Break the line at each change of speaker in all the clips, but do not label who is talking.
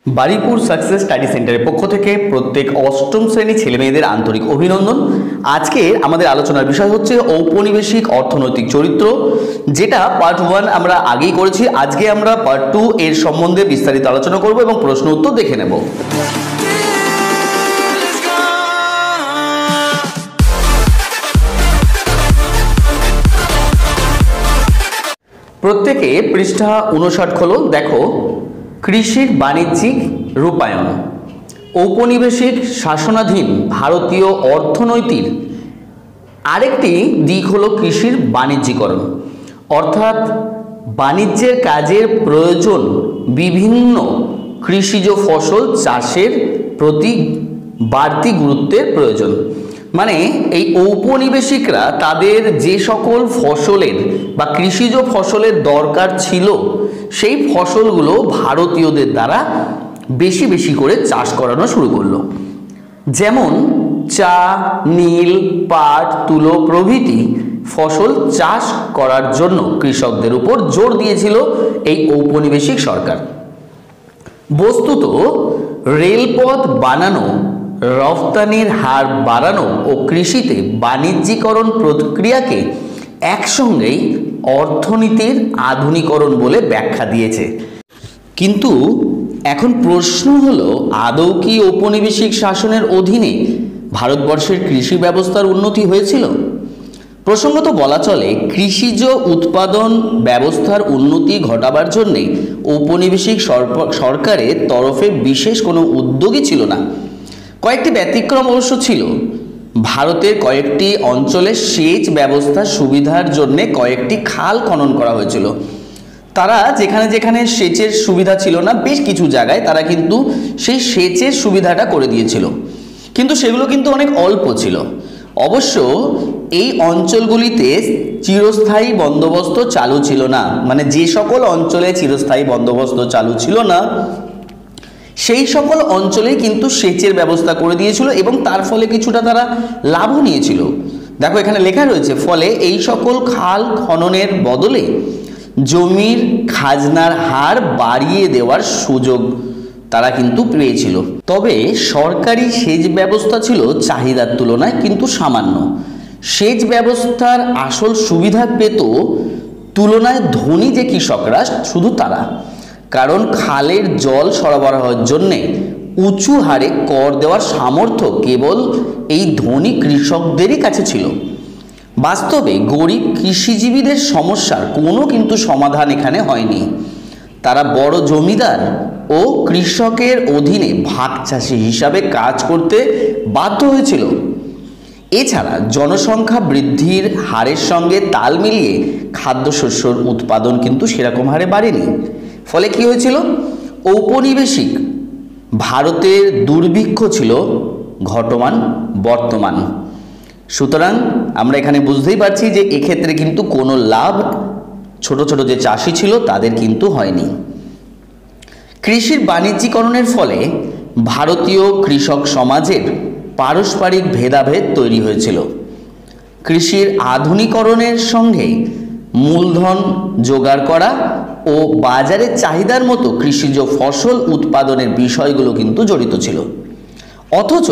Baruipur success study সেন্টারের পক্ষ থেকে প্রত্যেক অষ্টম শ্রেণী ছেলেমেয়েদের আন্তরিক অভিনন্দন। আজকে আমাদের আলোচনার বিষয় হচ্ছে ঔপনিবেশিক অর্থনৈতিক চরিত্র, যেটা পার্ট 1 আমরা আগেই করেছি। আজকে আমরা পার্ট 2 এর সম্বন্ধে বিস্তারিত আলোচনা করব এবং প্রশ্ন উত্তর দেখে নেব। প্রত্যেকে পৃষ্ঠা 59 খোলো। দেখো, কৃষির বাণিজ্যিক রূপায়ণ। ঔপনিবেশিক শাসনাধীন ভারতীয় অর্থনৈতিক আরেকটি দিক হলো কৃষির বাণিজ্যিকরণ, অর্থাৎ বাণিজ্যের কাজের প্রয়োজন বিভিন্ন কৃষিজ ফসল চাষের প্রতি বাড়তি গুরুত্বের প্রয়োজন। মানে এই ঔপনিবেশিকরা তাদের যে সকল ফসলের বা কৃষিজ ফসলের দরকার ছিল সেই ফসলগুলো ভারতীয়দের দ্বারা বেশি বেশি করে চাষ করানো শুরু করলো। যেমন চা, নীল, পাট, তুলো প্রভৃতি ফসল চাষ করার জন্য কৃষকদের উপর জোর দিয়েছিল এই ঔপনিবেশিক সরকার। বস্তুত রেলপথ বানানো, রফতানির হার বাড়ানো ও কৃষিতে বাণিজ্যিকরণ প্রক্রিয়াকে একসঙ্গেই অর্থনীতির আধুনিকরণ বলে ব্যাখ্যা দিয়েছে। কিন্তু এখন প্রশ্ন হলো, আদৌ কি ঔপনিবেশিক শাসনের অধীনে ভারতবর্ষের কৃষি ব্যবস্থার উন্নতি হয়েছিল? প্রসঙ্গত বলা চলে, কৃষিজ উৎপাদন ব্যবস্থার উন্নতি ঘটাবার জন্যে ঔপনিবেশিক সরকারের তরফে বিশেষ কোনো উদ্যোগই ছিল না। কয়েকটি ব্যতিক্রম অবশ্য ছিল। ভারতের কয়েকটি অঞ্চলে সেচ ব্যবস্থার সুবিধার জন্য কয়েকটি খাল খনন করা হয়েছিল। তারা যেখানে যেখানে সেচের সুবিধা ছিল না, বেশ কিছু জায়গায় তারা কিন্তু সেই সেচের সুবিধাটা করে দিয়েছিল, কিন্তু সেগুলো কিন্তু অনেক অল্প ছিল। অবশ্য এই অঞ্চলগুলিতে চিরস্থায়ী বন্দোবস্ত চালু ছিল না। মানে যে সকল অঞ্চলে চিরস্থায়ী বন্দোবস্ত চালু ছিল না সেই সকল অঞ্চলে কিন্তু সেচের ব্যবস্থা করে দিয়েছিল এবং তার ফলে কিছুটা তারা লাভও নিয়েছিল। দেখো, এখানে লেখা রয়েছে, ফলে এই সকল খাল খননের বদলে জমির খাজনার হার বাড়িয়ে দেওয়ার সুযোগ তারা কিন্তু পেয়েছিল। তবে সরকারি সেচ ব্যবস্থা ছিল চাহিদার তুলনায় কিন্তু সামান্য। সেচ ব্যবস্থার আসল সুবিধা পেত তুলনায় ধনী যে কৃষকরা, শুধু তারা। কারণ খালের জল সরবরাহের জন্যে উঁচু হারে কর দেওয়ার সামর্থ্য কেবল এই ধনী কৃষকদেরই কাছে ছিল। বাস্তবে গরিব কৃষিজীবীদের সমস্যার কোনো কিন্তু সমাধান এখানে হয়নি। তারা বড় জমিদার ও কৃষকের অধীনে ভাগ চাষি হিসাবে কাজ করতে বাধ্য হয়েছিল। এছাড়া জনসংখ্যা বৃদ্ধির হারের সঙ্গে তাল মিলিয়ে খাদ্যশস্যর উৎপাদন কিন্তু সেরকম হারে বাড়েনি। ফলে কি হয়েছিল? ঔপনিবেশিক ভারতের দুর্ভিক্ষ ছিল ঘটমান বর্তমান। সুতরাং আমরা এখানে বুঝতেই পারছি যে এক্ষেত্রে কিন্তু কোনো লাভ ছোট ছোট যে চাষি ছিল তাদের কিন্তু হয়নি। কৃষির বাণিজ্যিকরণের ফলে ভারতীয় কৃষক সমাজের পারস্পরিক ভেদাভেদ তৈরি হয়েছিল। কৃষির আধুনিকরণের সঙ্গে মূলধন জোগাড় করা ও বাজারের চাহিদার মতো কৃষিজ ফসল উৎপাদনের বিষয়গুলো কিন্তু জড়িত ছিল। অথচ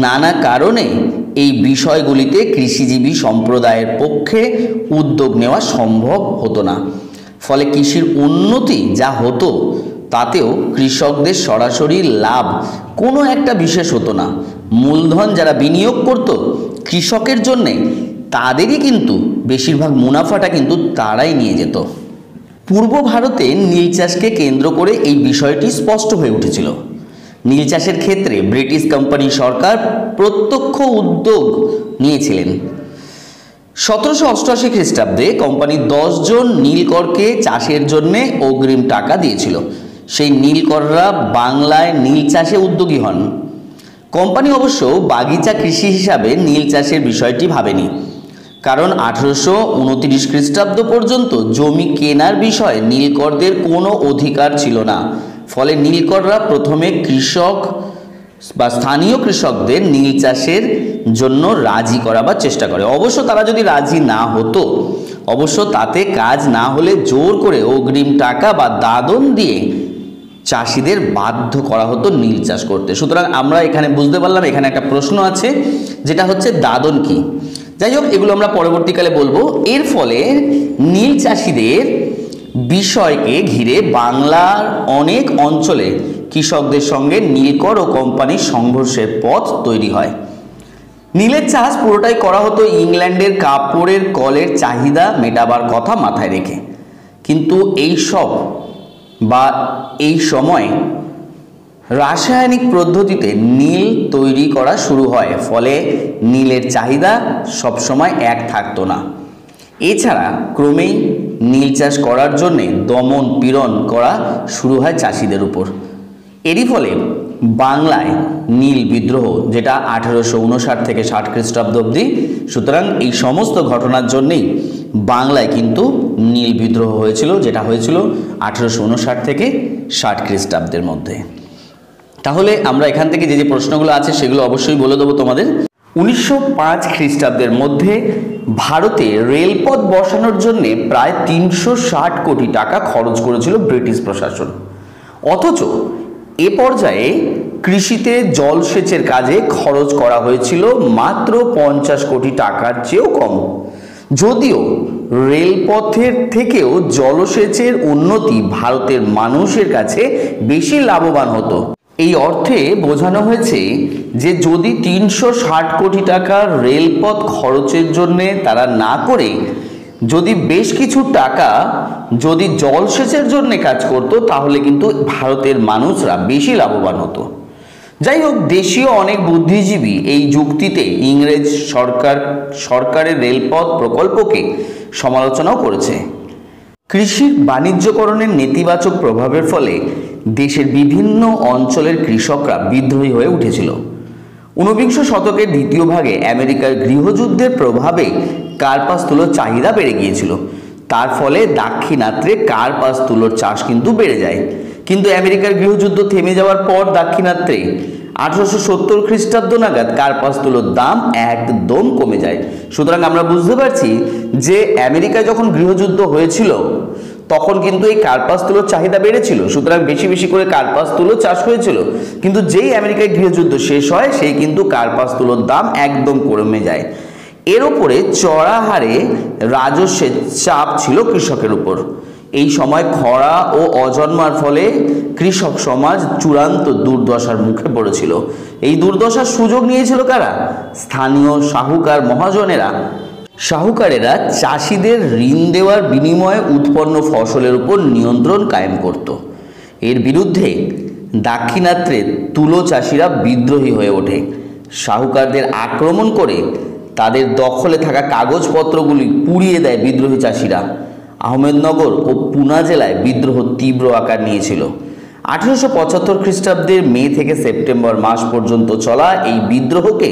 নানা কারণে এই বিষয়গুলিতে কৃষিজীবী সম্প্রদায়ের পক্ষে উদ্যোগ নেওয়া সম্ভব হতো না। ফলে কৃষির উন্নতি যা হতো তাতেও কৃষকদের সরাসরি লাভ কোনো একটা বিশেষ হতো না। মূলধন যারা বিনিয়োগ করত কৃষকের জন্যে, তাদেরই কিন্তু বেশিরভাগ মুনাফাটা কিন্তু তারাই নিয়ে যেত। পূর্ব ভারতে নীল চাষকে কেন্দ্র করে এই বিষয়টি স্পষ্ট হয়ে উঠেছিল। নীল চাষের ক্ষেত্রে ব্রিটিশ কোম্পানি সরকার প্রত্যক্ষ উদ্যোগ নিয়েছিলেন। 1788 খ্রিস্টাব্দে কোম্পানি 10 জন নীলকরকে চাষের জন্য অগ্রিম টাকা দিয়েছিল। সেই নীলকররা বাংলায় নীল চাষে উদ্যোগী হন। কোম্পানি অবশ্য বাগিচা কৃষি হিসাবে নীল চাষের বিষয়টি ভাবেনি, কারণ 1829 খ্রিস্টাব্দ পর্যন্ত জমি কেনার বিষয়ে নীলকরদের কোনো অধিকার ছিল না। ফলে নীলকররা প্রথমে কৃষক বা স্থানীয় কৃষকদের নীল চাষের জন্য রাজি করাবার চেষ্টা করে। অবশ্য তারা যদি রাজি না হতো, অবশ্য তাতে কাজ না হলে জোর করে অগ্রিম টাকা বা দাদন দিয়ে চাষিদের বাধ্য করা হতো নীল চাষ করতে। সুতরাং আমরা এখানে বুঝতে পারলাম এখানে একটা প্রশ্ন আছে, যেটা হচ্ছে দাদন কি। যাই হোক, এগুলো আমরা পরবর্তীকালে বলবো। এর ফলে নীল চাষিদের বিষয়কে ঘিরে বাংলার অনেক অঞ্চলে কৃষকদের সঙ্গে নীলকর ও কোম্পানির সংঘর্ষের পথ তৈরি হয়। নীলের চাষ পুরোটাই করা হতো ইংল্যান্ডের কাপড়ের কলের চাহিদা মেটাবার কথা মাথায় রেখে। কিন্তু এই সময় রাসায়নিক পদ্ধতিতে নীল তৈরি করা শুরু হয়, ফলে নীলের চাহিদা সবসময় এক থাকতো না। এছাড়া ক্রমেই নীল চাষ করার জন্যে দমন পীড়ন করা শুরু হয় চাষিদের উপর। এরই ফলে বাংলায় নীল বিদ্রোহ, যেটা 1859 থেকে 60 খ্রিস্টাব্দ অবধি, সুতরাং এই সমস্ত ঘটনার জন্যেই বাংলায় কিন্তু নীল বিদ্রোহ হয়েছিল, যেটা হয়েছিল 1859 থেকে 60 খ্রিস্টাব্দের মধ্যে। তাহলে আমরা এখান থেকে যে প্রশ্নগুলো আছে সেগুলো অবশ্যই বলে দেবো তোমাদের। 1905 খ্রিস্টাব্দের মধ্যে ভারতে রেলপথ বসানোর জন্য প্রায় 360 কোটি টাকা খরচ করেছিল ব্রিটিশ প্রশাসন। অথচ এ পর্যায়ে কৃষিতে জলসেচের কাজে খরচ করা হয়েছিল মাত্র 50 কোটি টাকার চেয়েও কম। যদিও রেলপথের থেকেও জলসেচের উন্নতি ভারতের মানুষের কাছে বেশি লাভবান হতো। এই অর্থে বোঝানো হয়েছে যে যদি 360 কোটি টাকার রেলপথ খরচের জন্যে তারা না করে যদি বেশ কিছু টাকা যদি জলসেচের জন্য কাজ করত, তাহলে কিন্তু ভারতের মানুষরা বেশি লাভবান হতো। যাই হোক, দেশীয় অনেক বুদ্ধিজীবী এই যুক্তিতে ইংরেজ সরকারের রেলপথ প্রকল্পকে সমালোচনাও করেছে। কৃষির বাণিজ্যকরণের নেতিবাচক প্রভাবের ফলে দেশের বিভিন্ন অঞ্চলের কৃষকরা বিদ্রোহী হয়ে উঠেছিল। 19বিংশ শতকের দ্বিতীয় ভাগে আমেরিকার গৃহযুদ্ধের প্রভাবে কার্পাস তুলোর চাহিদা বেড়ে গিয়েছিল। তার ফলে দাক্ষিণাত্যে কার্পাস তুলোর চাষ কিন্তু বেড়ে যায়। কিন্তু আমেরিকার গৃহযুদ্ধ থেমে যাওয়ার পর দাক্ষিণাত্যে 1870 খ্রিস্টাব্দ নাগাদ কার্পাস তুলোর দাম একদম কমে যায়। সুতরাং আমরা বুঝতে পারছি যে আমেরিকায় যখন গৃহযুদ্ধ হয়েছিল তখন কিন্তু এই কার্পাস তুলোর চাহিদা বেড়েছিল, সুতরাং বেশি বেশি করে কার্পাস তুলো চাষ হয়েছিল। কিন্তু যেই আমেরিকায় গৃহযুদ্ধ শেষ হয় সেই কিন্তু কার্পাস তুলোর দাম একদম কমে যায়। এর উপরে চড়া হারে রাজস্বের চাপ ছিল কৃষকের উপর। এই সময় খরা ও অজন্মার ফলে কৃষক সমাজ চূড়ান্ত দুর্দশার মুখে পড়েছিল। এই দুর্দশার সুযোগ নিয়েছিল কারা? স্থানীয় সাহুকারেরা চাষিদের ঋণ দেওয়ার বিনিময়ে উৎপন্ন ফসলের উপর নিয়ন্ত্রণ কায়েম করত। এর বিরুদ্ধে দাক্ষিণাত্যে তুলো চাষিরা বিদ্রোহী হয়ে ওঠে। সাহুকারদের আক্রমণ করে তাদের দখলে থাকা কাগজপত্রগুলি পুড়িয়ে দেয় বিদ্রোহী চাষিরা। আহমেদনগর ও পুনা জেলায় বিদ্রোহ তীব্র আকার নিয়েছিল। 1875 খ্রিস্টাব্দের মে থেকে সেপ্টেম্বর মাস পর্যন্ত চলা এই বিদ্রোহকে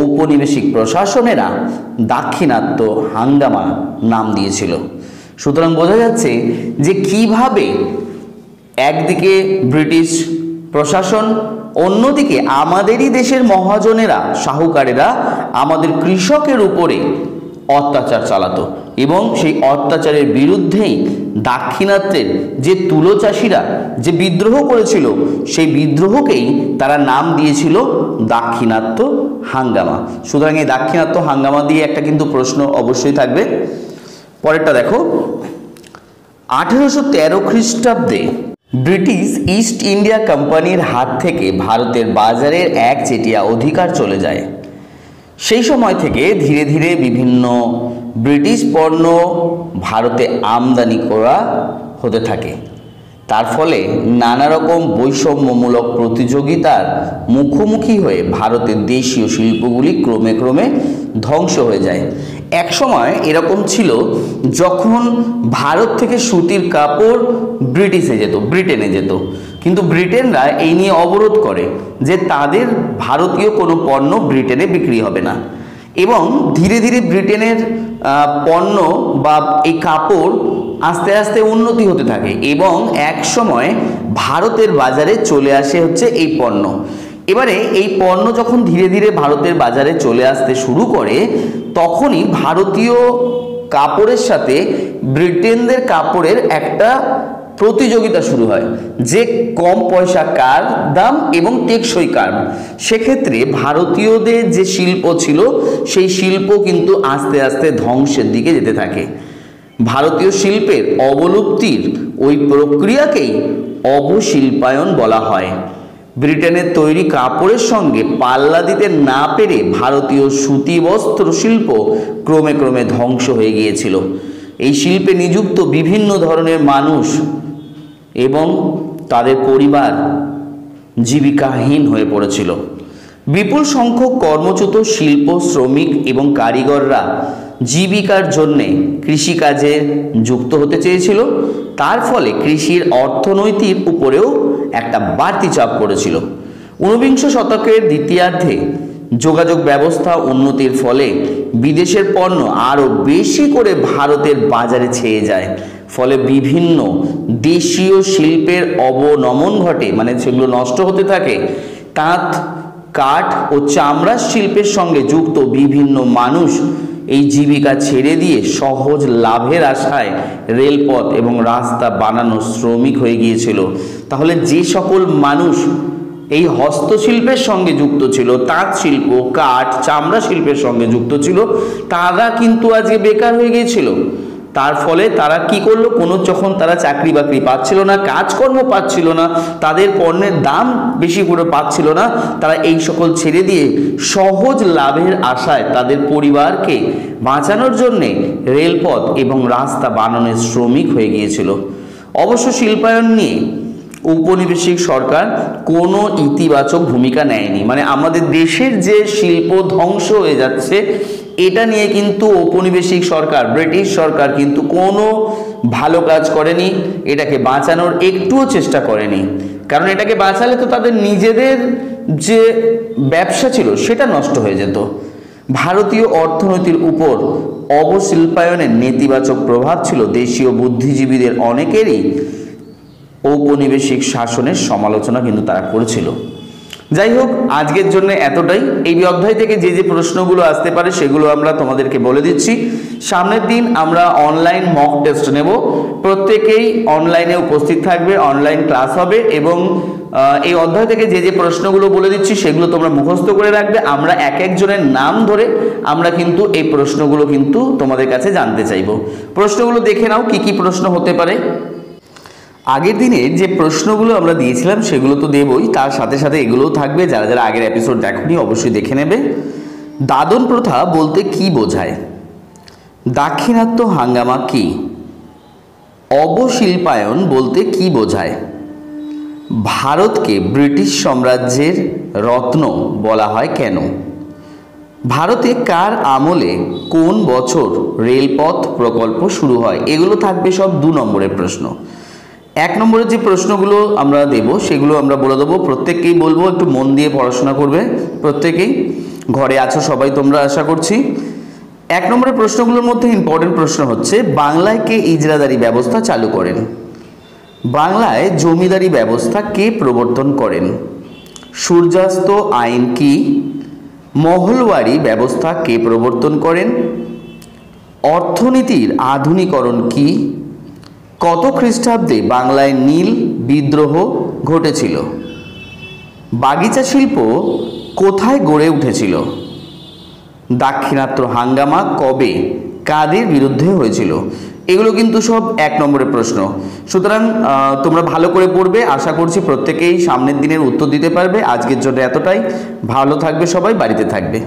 ঔপনিবেশিক প্রশাসনেরা দাক্ষিণাত্য হাঙ্গামা নাম দিয়েছিল। সুতরাং বোঝা যাচ্ছে যে কিভাবে একদিকে ব্রিটিশ প্রশাসন, অন্যদিকে আমাদেরই দেশের মহাজনেরা, সাহুকারেরা আমাদের কৃষকের উপরে অত্যাচার চালাতো এবং সেই অত্যাচারের বিরুদ্ধেই দাক্ষিণাত্যের যে তুলো চাষিরা যে বিদ্রোহ করেছিল সেই বিদ্রোহকেই তারা নাম দিয়েছিল দাক্ষিণাত্য হাঙ্গামা। সুতরাং এই দাক্ষিণাত্য হাঙ্গামা দিয়ে একটা কিন্তু প্রশ্ন অবশ্যই থাকবে। পরেরটা দেখো, 1813 খ্রিস্টাব্দে ব্রিটিশ ইস্ট ইন্ডিয়া কোম্পানির হাত থেকে ভারতের বাজারের একচেটিয়া অধিকার চলে যায়। সেই সময় থেকে ধীরে ধীরে বিভিন্ন ব্রিটিশ পণ্য ভারতে আমদানি করা হতে থাকে। তার ফলে নানা রকম বৈষম্যমূলক প্রতিযোগিতার মুখোমুখি হয়ে ভারতের দেশীয় শিল্পগুলি ক্রমে ক্রমে ধ্বংস হয়ে যায়। এক সময় এরকম ছিল যখন ভারত থেকে সুতির কাপড় ব্রিটেনে যেত, কিন্তু ব্রিটেনরা এই নিয়ে অবরোধ করে যে তাদের ভারতীয় কোনো পণ্য ব্রিটেনে বিক্রি হবে না, এবং ধীরে ধীরে ব্রিটেনের পণ্য বা এই কাপড় আস্তে আস্তে উন্নতি হতে থাকে এবং এক সময় ভারতের বাজারে চলে আসে হচ্ছে এই পণ্য। এবারে এই পণ্য যখন ধীরে ধীরে ভারতের বাজারে চলে আসতে শুরু করে, তখনই ভারতীয় কাপড়ের সাথে ব্রিটেনদের কাপড়ের একটা প্রতিযোগিতা শুরু হয় যে কম পয়সা কার দাম এবং টেকসই কার। সেক্ষেত্রে ভারতীয়দের যে শিল্প ছিল সেই শিল্প কিন্তু আস্তে আস্তে ধ্বংসের দিকে যেতে থাকে। ভারতীয় শিল্পের অবলুপ্তির ওই প্রক্রিয়াকেই অবশিল্পায়ন বলা হয়। ব্রিটেনের তৈরি কাপড়ের সঙ্গে পাল্লা দিতে না পেরে ভারতীয় সুতি বস্ত্র শিল্প ক্রমে ক্রমে ধ্বংস হয়ে গিয়েছিল। এই শিল্পে নিযুক্ত বিভিন্ন ধরনের মানুষ এবং তাদের পরিবার জীবিকাহীন হয়ে পড়েছিল। বিপুল সংখ্যক কর্মচ্যুত শিল্প শ্রমিক এবং কারিগররা জীবিকার জন্যে কৃষিকাজে যুক্ত হতে চেয়েছিল। তার ফলে কৃষির অর্থনৈতিক উপরেও একটা বাড়তি চাপ পড়েছিল। ঊনবিংশ শতকের দ্বিতীয়ার্ধে যোগাযোগ ব্যবস্থা উন্নতির ফলে বিদেশের পণ্য আরও বেশি করে ভারতের বাজারে ছেয়ে যায়। ফলে বিভিন্ন দেশীয় শিল্পের অবনমন ঘটে, মানে সেগুলো নষ্ট হতে থাকে। তাঁত, কাঠ ও চামড়া শিল্পের সঙ্গে যুক্ত বিভিন্ন মানুষ এই জীবিকা ছেড়ে দিয়ে সহজ লাভের আশায় রেলপথ এবং রাস্তা বানানোর শ্রমিক হয়ে গিয়েছিল। তাহলে যে সকল মানুষ এই হস্তশিল্পের সঙ্গে যুক্ত ছিল, তাঁত শিল্প, কাঠ, চামড়া শিল্পের সঙ্গে যুক্ত ছিল, তারা কিন্তু আজকে বেকার হয়ে গিয়েছিল। তার ফলে তারা কি করলো, যখন তারা চাকরি বাকরি পাচ্ছিল না, কাজকর্ম পাচ্ছিল না, তাদের পণ্যের দাম বেশি করে পাচ্ছিল না, তারা এই সকল ছেড়ে দিয়ে সহজ লাভের আশায় তাদের পরিবারকে বাঁচানোর জন্যে রেলপথ এবং রাস্তা বানানোর শ্রমিক হয়ে গিয়েছিল। অবশ্য শিল্পায়ন নিয়ে ঔপনিবেশিক সরকার কোনো ইতিবাচক ভূমিকা নেয়নি। মানে আমাদের দেশের যে শিল্প ধ্বংস হয়ে যাচ্ছে এটা নিয়ে কিন্তু ঔপনিবেশিক সরকার, ব্রিটিশ সরকার কিন্তু কোনো ভালো কাজ করেনি, এটাকে বাঁচানোর একটুও চেষ্টা করেনি। কারণ এটাকে বাঁচালে তো তাদের নিজেদের যে ব্যবসা ছিল সেটা নষ্ট হয়ে যেত। ভারতীয় অর্থনীতির উপর অবশিল্পায়নের নেতিবাচক প্রভাব ছিল দেশীয় বুদ্ধিজীবীদের অনেকেরই ঔপনিবেশিক শাসনের সমালোচনা কিন্তু তারা করেছিল। যাই হোক, আজকের জন্য এতটাই। এই অধ্যায় থেকে যে যে প্রশ্নগুলো আসতে পারে সেগুলো আমরা তোমাদেরকে বলে দিচ্ছি। সামনের দিন আমরা অনলাইন মক টেস্ট নেব, প্রত্যেকেই অনলাইনে উপস্থিত থাকবে, অনলাইন ক্লাস হবে এবং এই অধ্যায় থেকে যে যে প্রশ্নগুলো বলে দিচ্ছি সেগুলো তোমরা মুখস্থ করে রাখবে। আমরা এক একজনের নাম ধরে আমরা কিন্তু এই প্রশ্নগুলো কিন্তু তোমাদের কাছে জানতে চাইব। প্রশ্নগুলো দেখে নাও কি কি প্রশ্ন হতে পারে। আগের দিনে যে প্রশ্নগুলো আমরা দিয়েছিলাম সেগুলো তো দেবই, তার সাথে সাথে এগুলোও থাকবে। যারা যারা আগের এপিসোড দেখোনি অবশ্যই দেখে নেবে। দাদন প্রথা বলতে কি বোঝায়? দাক্ষিণাত্য হাঙ্গামা কি? অবশিল্পায়ন বলতে কি বোঝায়? ভারতকে ব্রিটিশ সাম্রাজ্যের রত্ন বলা হয় কেন? ভারতে কার আমলে কোন বছর রেলপথ প্রকল্প শুরু হয়? এগুলো থাকবে সব 2 নম্বরের প্রশ্ন। 1 নম্বরের যে প্রশ্নগুলো আমরা দেব সেগুলো আমরা বলে দেবো, প্রত্যেককেই বলবো একটু মন দিয়ে পড়াশোনা করবে। প্রত্যেকেই ঘরে আছো সবাই তোমরা, আশা করছি। 1 নম্বরের প্রশ্নগুলোর মধ্যে ইম্পর্টেন্ট প্রশ্ন হচ্ছে, বাংলায় কে ইজরাদারি ব্যবস্থা চালু করেন? বাংলায় জমিদারি ব্যবস্থা কে প্রবর্তন করেন? সূর্যাস্ত আইন কি? মহলওয়ারি ব্যবস্থা কে প্রবর্তন করেন? অর্থনীতির আধুনিকরণ কি? কত খ্রিস্টাব্দে বাংলায় নীল বিদ্রোহ ঘটেছিল? বাগিচা শিল্প কোথায় গড়ে উঠেছিল? দাক্ষিণাত্য হাঙ্গামা কবে কাদের বিরুদ্ধে হয়েছিল? এগুলো কিন্তু সব 1 নম্বরের প্রশ্ন। সুতরাং তোমরা ভালো করে পড়বে, আশা করছি প্রত্যেকেই সামনের দিনের উত্তর দিতে পারবে। আজকের জন্য এতটাই। ভালো থাকবে সবাই, বাড়িতে থাকবে।